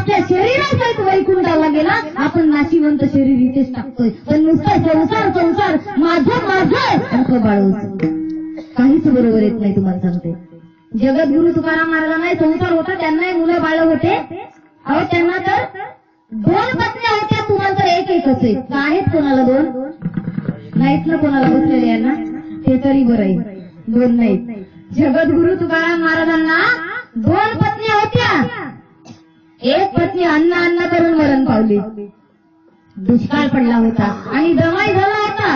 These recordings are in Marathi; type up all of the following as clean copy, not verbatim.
आपल्या शरीरासहित वैकुंठाला गेला. आपण नाशिवंत शरीर इथेच टाकतोय. पण नुसतं संसार संसार माझं माझं बाळूच काहीच बरोबर येत नाही. तुम्हाला सांगते, जगद्गुरु तुकाराम महाराजांना संसार होता, त्यांनाही मुलं बाळ होते. अहो त्यांना तर 2 पत्न्या होत्या, तुम्हाला तर एकच आहे. आहेत कोणाला 2 नाहीत ना, कोणाला बसलेले यांना ते तरी बरं आहे, 2 नाहीत. जगद्गुरु तुकाराम महाराजांना 2 पत्न्या होत्या. एक पत्नी अन्न करून मरण पावली. दुष्काळ पडला होता आणि दमाई झाला होता.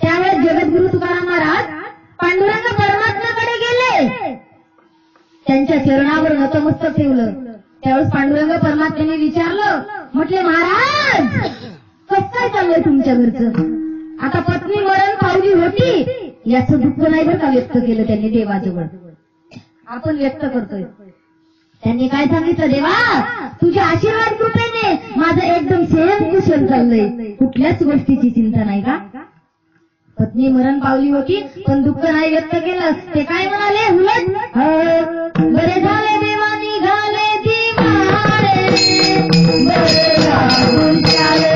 त्यावेळेस जगद्गुरु तुकाराम महाराज पांडुरंग परमात्म्याकडे गेले. त्यांच्या चरणावर नतमस्तक ठेवलं. त्यावेळेस पांडुरंग परमात्म्याने विचारलं, म्हटले महाराज कसं काय चाललंय तुमच्या घरचं? आता पत्नी मरण पावली होती याचं दुःख नाही बरं का व्यक्त केलं त्यांनी देवाजवळ. आपण व्यक्त करतोय. त्यांनी काय सांगितलं, देवा तुझ्या आशीर्वाद कृपेने माझं एकदम सेम कुशल चाललंय, कुठल्याच गोष्टीची चिंता नाही का? पत्नी मरण पावली होती पण दुःख नाही व्यक्त केलं. ते काय म्हणाले, उलट बरे झाले देवा निघाले दिवाळे, बरे लागून चाले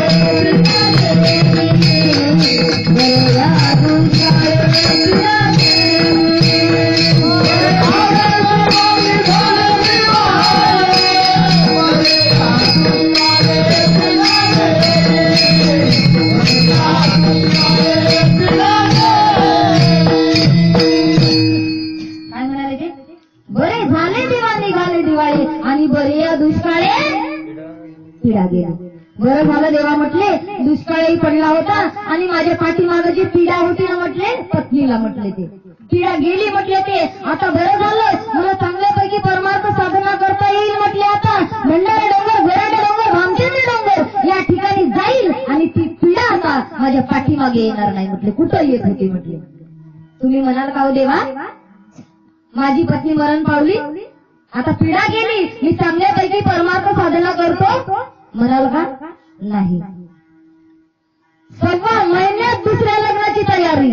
बरं झालं देवा म्हटले, दुष्काळही पडला होता आणि माझ्या पाठीमागे जी पीडा होती ना म्हटले, पत्नीला म्हटले ते पीडा गेली म्हटले. ते आता बरं झालं, मला चांगल्यापैकी परमार्थ साधना करता येईल म्हटले. आता भंडारा डोंगर, घोराडे डोंगर, भामचंद्र डोंगर या ठिकाणी जाईल आणि ती पीडा आता माझ्या पाठीमागे येणार नाही म्हटले. कुठं येत होती म्हटले. तुम्ही म्हणाल का हो देवा माझी पत्नी मरण पावली, आता पीडा गेली, मी चांगल्यापैकी परमार्थ साधना करतो म्हणाल का? नाही. 6 महिन्यात दुसऱ्या लग्नाची तयारी.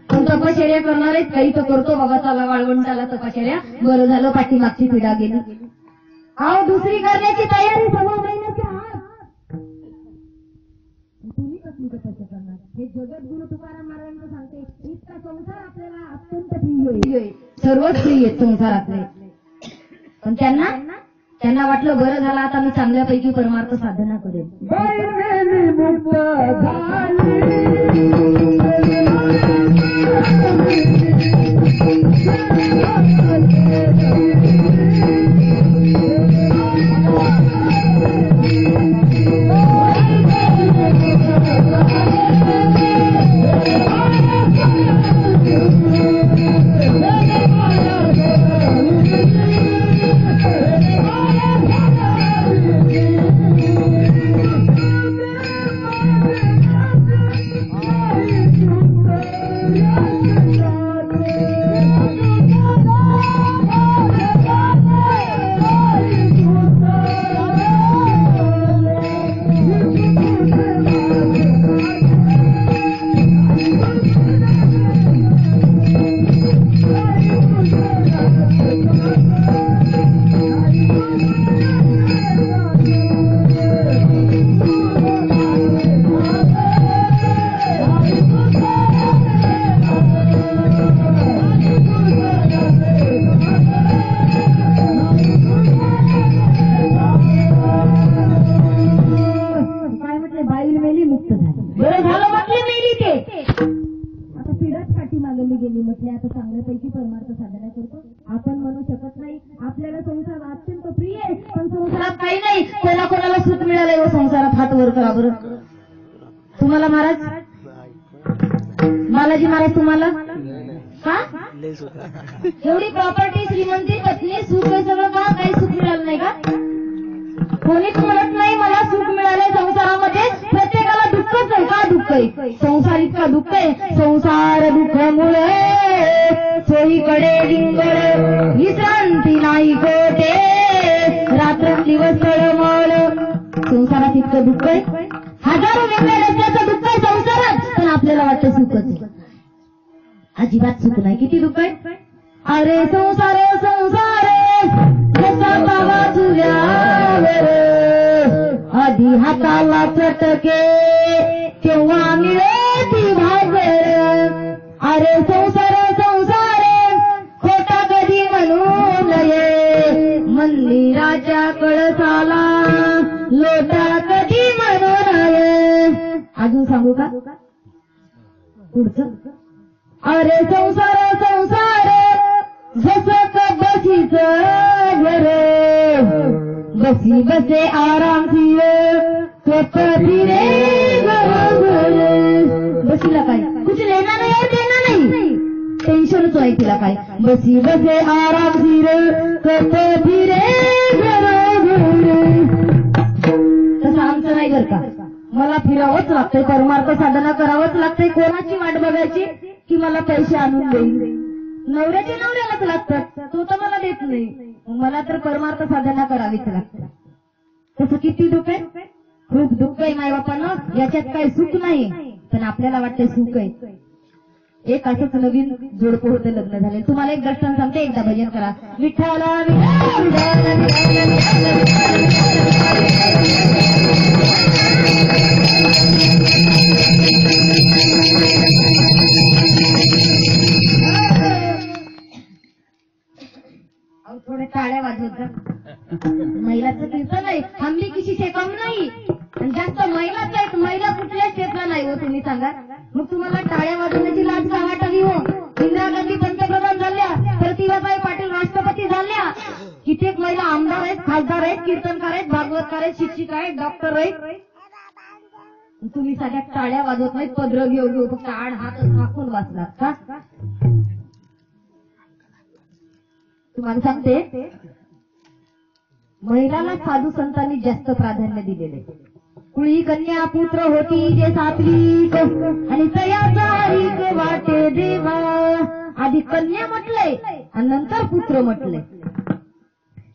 पण तपश्चर्या करणार आहेत, काही तर करतो बाबा, चला वाळवंटाला तपश्चर्या. बरं झालं पाठीमागची पिढा गेली. अहो दुसरी करण्याची तयारी 6 महिन्याची आत. तुम्ही कसली तपस्या करणार? हे जगद्गुरु तुकाराम महाराजांना सांगते, इतका संसार आपल्याला अत्यंत प्रिय आहे, सर्वच प्रिय आहेत संसारातले. पण त्यांना वाटलं बरं झालं आता मी चांगल्यापैकी परमार्थ साधना करेन. तुम्हाला महाराज बालाजी महाराज तुम्हाला का एवढी प्रॉपर्टी, श्रीमंती, पत्नी, सुख हे सगळं का? काही सुख मिळालं नाही का? कोणीच म्हणत नाही मला सुख मिळालंय संसारामध्ये. प्रत्येकाला दुःखच आहे. का दुःख आहे? संसार इतका दुःख आहे. संसार दुःखामुळे सोयीकडे रिंगळ, विश्रांती नाही कोठे, रात्र दिवस तळमळ. संसारात इतकं दुःख आहे. हजारो वेगळ्या रस्त्याचं दुःख आहे संसारात, पण आपल्याला वाटतं सुखच आहे. अजिबात सुख नाही. किती दुःख आहे. अरे संसार संसार जसा बाबा तुझ्यावर आधी हाताला चटके केव्हा मिळे ती भाकर. अरे संसार संसार खोटा कधी म्हणू नये, मंदिराच्या कळसाला लोटा कधी म्हणू नये. अजून सांगू का पुढचं? अरे संसार संसार जसं बसीच घर, बसी बसे आराम फिरे बसीला काय कुछ लेना नाही और देना नाही, टेन्शनच आहे तिला काय. बसी बसे आराम फिरे तसं आमचं नाही बरं का. मला फिरावंच लागतंय, परमार्थ साधना करावंच लागतंय. कोणाची वाट बघायची की मला पैसे आणून देईल? नवऱ्याच्या नवऱ्यालाच लागतात, तो तर मला देत नाही. मला तर परमार्थ साधना करावीच लागते. तसं किती दुःख आहे, खूप दुःख आहे मायबापांना. याच्यात काही सुख नाही, पण आपल्याला वाटतंय सुख आहे. एक असंच नवीन जोडपं होतं, लग्न झाले. तुम्हाला एक दर्शन सांगते, एकदा भजन करा. विठ्ठला थोडे टाळ्या वाजवत जा. महिलाचं कीर्तन नाही, हमली किसी से कम नाही. आणि जास्त महिलाच आहेत, महिला कुठल्याच क्षेत्रात नाही हो. तुम्ही सांगा मग तुम्हाला टाळ्या वाजवण्याची लाज का वाटावी हो? इंदिरा गांधी पंतप्रधान झाल्या, प्रतिभाताई पाटील राष्ट्रपती झाल्या, कित्येक महिला आमदार आहेत, खासदार आहेत, कीर्तनकार आहेत, भागवतकार आहेत, शिक्षिका आहेत, डॉक्टर आहेत. तुम्ही सगळ्या टाळ्या वाजवत नाहीत, पदर घेऊ फक्त आड हात झाकून वाचलात का? तुम्हाला सांगते, महिलांना साधू संतांनी जास्त प्राधान्य दिलेले. कुळी कन्या पुत्र होती जे सात्विक, आणि तयाचा हरीक वाटे देवा. आधी कन्या म्हटलंय आणि नंतर पुत्र म्हटलंय.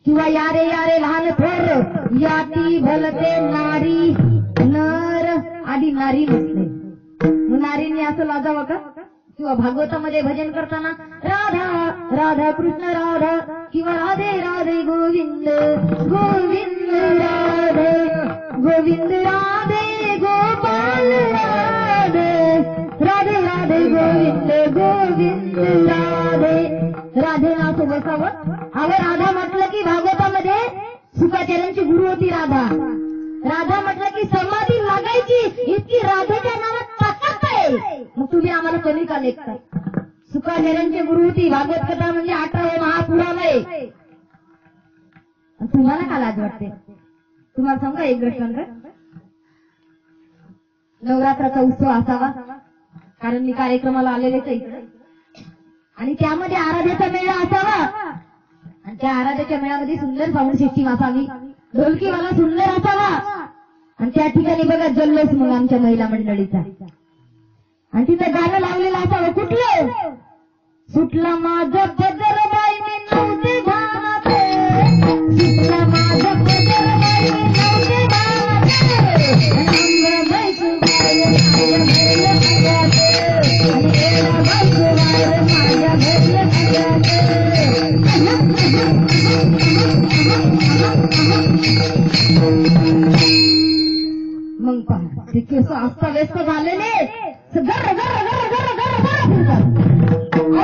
किंवा यारे यारे लहान थोर याती भलते नारी नर, आधी नारी म्हटलंय. नारीने असं लाजावं का? किंवा भागवतामध्ये भजन करताना राधा राधा कृष्ण राधा, किंवा राधे राधे गोविंद गोविंद राधे गोविंद राधे गोपाल राधे राधे राधे गोविंद गोविंद राधे. राधे नाव असं बसावं. अगं राधा म्हटलं की भागवतामध्ये शुकाचार्यांची गुरु होती राधा. राधा म्हटलं की समाधी लागायची, इतकी राधेच्या नावात ताकद आहे. मग तुम्ही आम्हाला कमी का लेखता? शुकाचार्यांची गुरु होती. भागवत कथा म्हणजे 18 महापुराण आहे. तुम्हाला का लाज वाटते? तुम्हाला सांगा एक दृष्टांत. नवरात्राचा उत्सव असावा, कारण मी कार्यक्रमाला आलेलेच आहे, आणि त्यामध्ये आराध्याचा मेळा असावा, आणि त्या आराध्याच्या मेळ्यामध्ये सुंदर साऊंड सिस्टीम असावी, ढोलकीवाला सुंदर असावा, आणि त्या ठिकाणी बघा जल्लोष मग आमच्या महिला मंडळीचा, आणि तिथं गाणं लावलेलं असावं. कुठलं? सुटला माझं पदर बाई मी नव्हते भानाते, सुटला माझं पदर बाई मी नव्हते भानाते, अंग बाईचं वार माझ्या घरलं सगळ्याते, आणि एवढा बाईचं वार माझ्या घरलं सगळ्याते. मग पहा ते केस अस्ताव्यस्त झालेले गर्र गर्र गर्र गर्र गर्र गर्र फिरतात.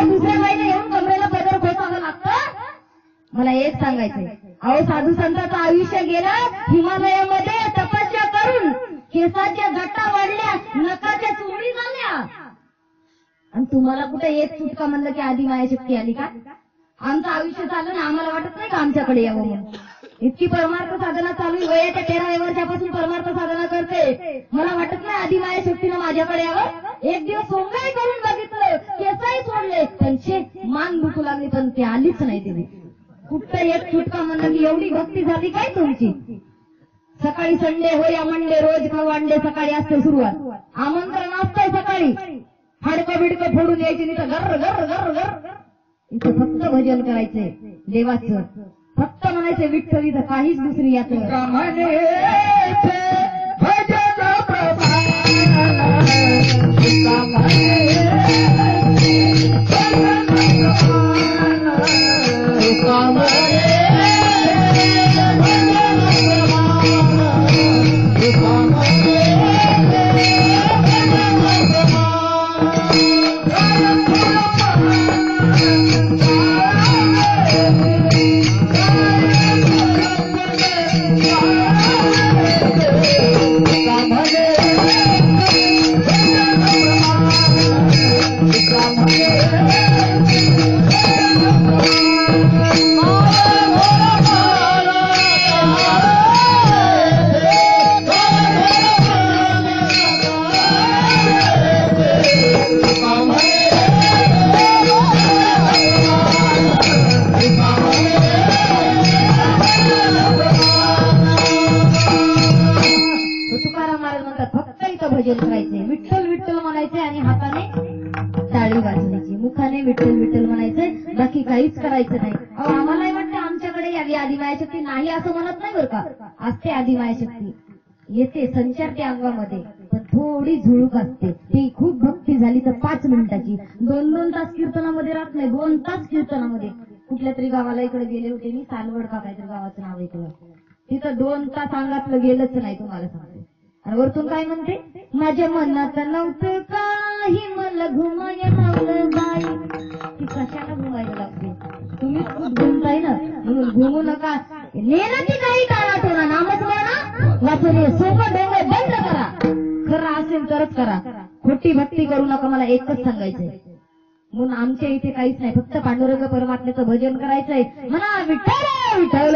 दुसऱ्या महिने येऊन कमरेला पदर खोसावं लागतं. मला एक सांगायचंय, अहो साधू संतांचं आयुष्य गेलं हिमालयामध्ये तपस्या करून, केसाच्या गटा वाढल्या, नकाच्या चुमडी झाल्या, आणि तुम्हाला कुठे एक चुटका म्हणलं की आधी मायाशक्ती आली का? आमचं आयुष्य चाललं ना, आम्हाला वाटत नाही का आमच्याकडे यावं म्हणून? इतकी परमार्थ साधना चालू आहे, वयाच्या 13व्या वर्षापासून परमार्थ साधना करते. मला वाटत नाही आधी माया शक्तीनं माझ्याकडे यावं. एक दिवस सोंगाई करून बघितलं, केसही सोडले, त्यांचे मान दुखू लागले, पण ते आलीच नाही. तिने कुठं एक चुटका म्हणलं की एवढी भक्ती झाली काय तुमची? सकाळी संडे हो या मंडे, रोज खाऊ अंडे, सकाळी असते सुरुवात, आमंत्रण असतंय सकाळी, हाडकं बिडकं फोडून यायची, तिथं गर्र गर्र गर्र गर्र. इथं फक्त भजन करायचंय देवाचं, फक्त म्हणायचं विठ्ठल, इथं काहीच दुसरी याचं भजन करायचे, विठ्ठल विठ्ठल म्हणायचे आणि हाताने टाळी वाजवायची, मुखाने विठ्ठल विठ्ठल म्हणायचे, बाकी काहीच करायचं नाही. अहो आम्हालाही वाटतं आमच्याकडे यावी आदिमायाशक्ती, नाही असं म्हणत नाही बरं का, असते आदिमायाशक्ती, येते संचारते अंगामध्ये, पण थोडी झुळूक असते. ती खूप भक्ती झाली तर 5 मिनिटाची, 2-2 तास कीर्तनामध्ये राहत नाही. 2 तास कीर्तनामध्ये कुठल्या तरी गावाला इकडे गेले होते मी, सालवड का काहीतरी गावाचं नाव ऐकलं, तिथं 2 तास अंगातलं गेलंच नाही तुम्हाला सांगते. आणि वरतून काय म्हणते, माझ्या मनात नव्हतं काही, मला घुमाय लावलं बाई. ती कशाला घुमायला लागते, तुम्ही खूप घुमताय ना, म्हणून घुमू नका. नेनाची काही टाळा टोना, नामच म्हणा वाचून सोपं डोंगर बंद करा, खरं असेल तरच करा, खोटी भक्ती करू नका. मला एकच सांगायचंय, म्हणून आमच्या इथे काहीच नाही, फक्त पांडुरंग परमात्म्याचं भजन करायचंय. म्हणा विठ्ठल विठ्ठल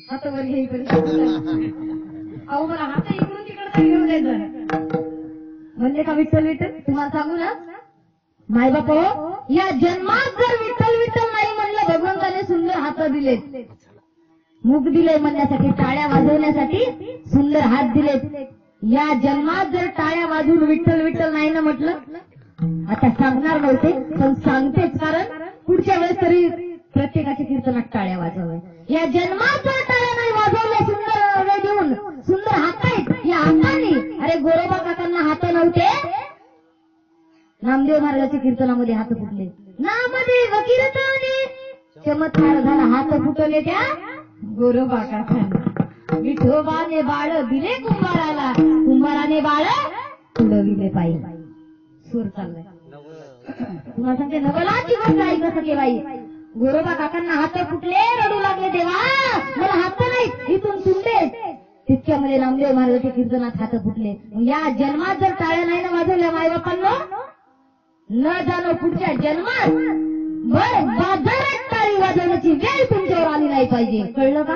हातावर घे इकडे, अहो मला हात इकडून तिकडे घेऊन द्यायचं म्हणले का विठ्ठल विठ्ठल. तुम्हाला सांगू ना मायबाप, या जन्मात जर विठ्ठल विठ्ठल नाही म्हणलं, भगवंताने सुंदर हात दिलेत, मुख दिले म्हणण्यासाठी, टाळ्या वाजवण्यासाठी सुंदर हात दिलेत. या जन्मात जर टाळ्या वाजवून विठ्ठल विठ्ठल नाही ना म्हटलं, आता सांगणार नव्हते पण सांगतेच, कारण पुढच्या वेळेस तरी प्रत्येकाच्या कीर्तनात टाळ्या वाजवाव्या. या जन्मात जर टाळ्या नाही वाजवल्या, सुंदर वेळ देऊन, सुंदर हात आहेत, या हाताने, अरे गोरोबा काकांना हात नव्हते, नामदेव महाराजांच्या कीर्तनामध्ये हात फुटले, नामदेव कीर्तने चमत्कार झाला, हात फुटले त्या गोरोबा काकांना. विठोबाने बाळ दिले कुंभाराला, कुंभाराने बाळ उडविले पायी. सूर चाललाय तुम्हाला सांगते, नवलाची गोष्ट ऐका सके बाई. गोरोबा काकांना हात फुटले, रडू लागले, देवा मला हात नाही, इथून सुंदे. तितक्यामध्ये नामदेव महाराजांच्या कीर्तनात हात फुटले. या जन्मात जर टाळ्या नाही ना वाजवल्या मायबापांना, न जाणो पुढच्या जन्मात बर बाजारात टाळी वाजवण्याची वेळ तुमच्यावर आली नाही पाहिजे, कळलं का.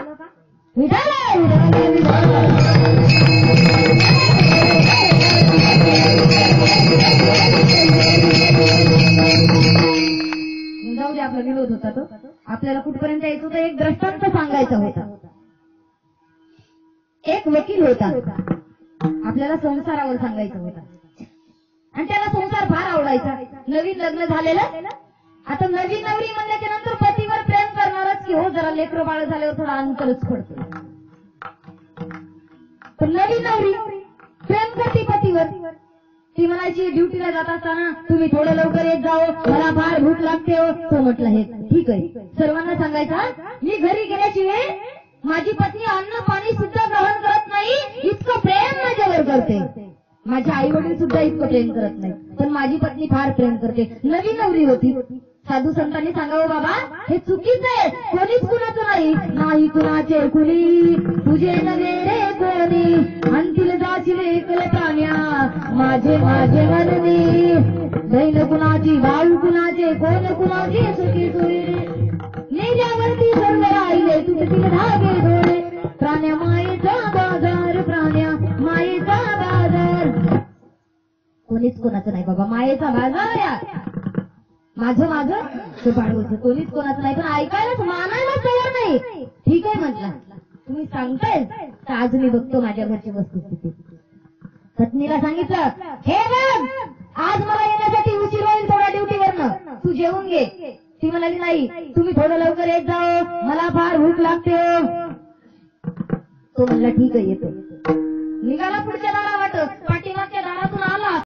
जाऊ दे, आपला विरोध होता तो, आपल्याला कुठपर्यंत यायचं होतं. एक दृष्टांत सांगायचा होता. एक वकील होता, आपल्याला संसारावर सांगायचा होता, आणि त्याला संसार फार आवडायचा. नवीन लग्न झालेलं, आता नवीन नवरी म्हणल्याच्या नंतर पतीवर प्रेम करणारच की हो, जरा लेकरं बाळ झाल्यावर थोडा अंतरच पडतो. पण नवीन नवरी प्रेम करते पतीवर, ती म्हणायची ड्युटीला जात असताना तुम्ही थोडं लवकर येत जाओ, मला फार भूक लागते हो. तो म्हटलं हे ठीक आहे, सर्वांना सांगायचा मी घरी गेल्याशिवाय माझी पत्नी अन्न पाणी सुद्धा ग्रहण करत नाही, इतकं प्रेम माझ्यावर करते. माझे आई वडील सुद्धा इतकं प्रेम करत नाही, पण माझी पत्नी फार प्रेम करते. नवीन नवरी होती. साधू संतांनी सांगावं बाबा हे चुकीचं आहे, कोणीच कुणाचं नाही, नाही कुणाचे कुणी, तुझे नवे रे कोणी, अंतिल जाशील एकल प्राण्या, माझे माझे मननी, बहीण कुणाची, भाऊ कुणाचे, कोण कुणाचे, सुखी सोयी नेल्यावरती सर्व राहिले तुझतील धागे डोळे, प्राण्या मायेचा बाजार, प्राण्या मायेचा बाजार. कोणीच कोणाचं नाही बाबा, मायेचा बाजार या, माझं माझं ते बाळवचं, कोणीच कोणाचं नाही. पण ऐकायलाच मानायलाच तयार नाही. ठीक आहे म्हटलं, तुम्ही सांगताय तर आज मी बघतो माझ्या घरची वस्तुस्थिती. पत्नीला सांगितलं, हे बघ आज मला येण्यासाठी उशीर होईल थोड्या ड्युटीवरनं, तू जेवून घे. ती म्हणाली नाही, तुम्ही थोडं लवकर येत जाओ, मला फार भूक लागते. तो म्हणला ठीक आहे येतो. निघाला पुढच्या दारावर,